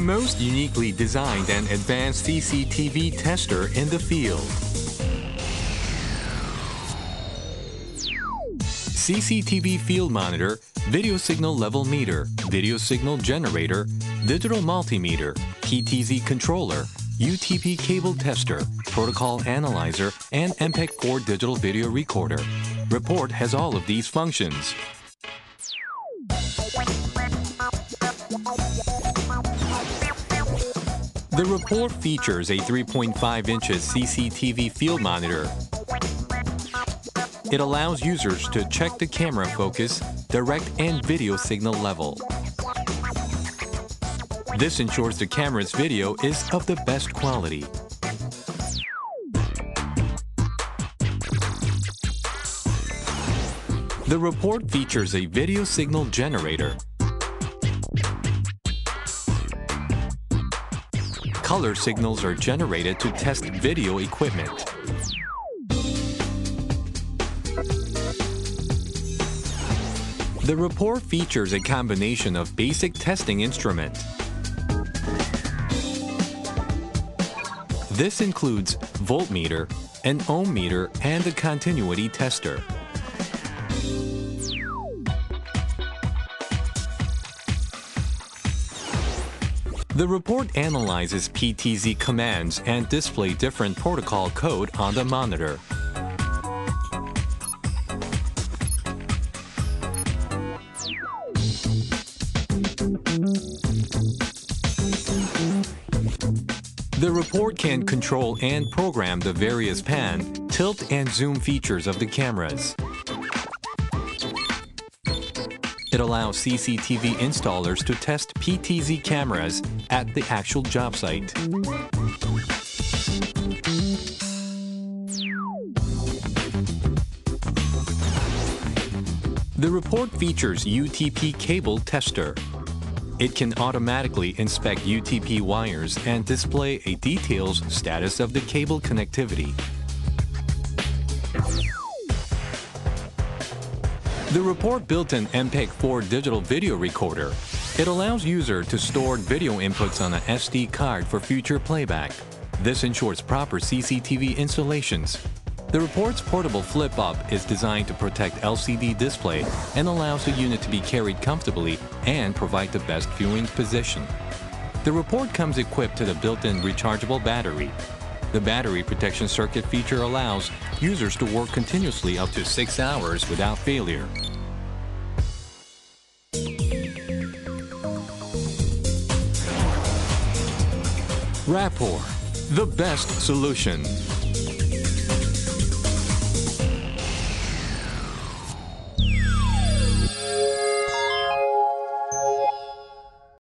most uniquely designed and advanced CCTV tester in the field. CCTV Field Monitor, Video Signal Level Meter, Video Signal Generator, Digital Multimeter, PTZ Controller, UTP Cable Tester, Protocol Analyzer, and MPEG-4 Digital Video Recorder. Rapport has all of these functions. The Rapport features a 3.5 inches CCTV field monitor. It allows users to check the camera focus, direct and video signal level. This ensures the camera's video is of the best quality. The Rapport features a video signal generator. Color signals are generated to test video equipment. The Rapport features a combination of basic testing instrument. This includes voltmeter, an ohm meter, and a continuity tester. The Rapport analyzes PTZ commands and displays different protocol code on the monitor. The Rapport can control and program the various pan, tilt, and zoom features of the cameras. It allows CCTV installers to test PTZ cameras at the actual job site. The Rapport features UTP Cable Tester. It can automatically inspect UTP wires and display a detailed status of the cable connectivity. The Rapport built-in MPEG-4 digital video recorder. It allows users to store video inputs on an SD card for future playback. This ensures proper CCTV installations. The Rapport's portable flip-up is designed to protect LCD display and allows the unit to be carried comfortably and provide the best viewing position. The Rapport comes equipped with a built-in rechargeable battery. The battery protection circuit feature allows users to work continuously up to 6 hours without failure. Rapport, the best solution.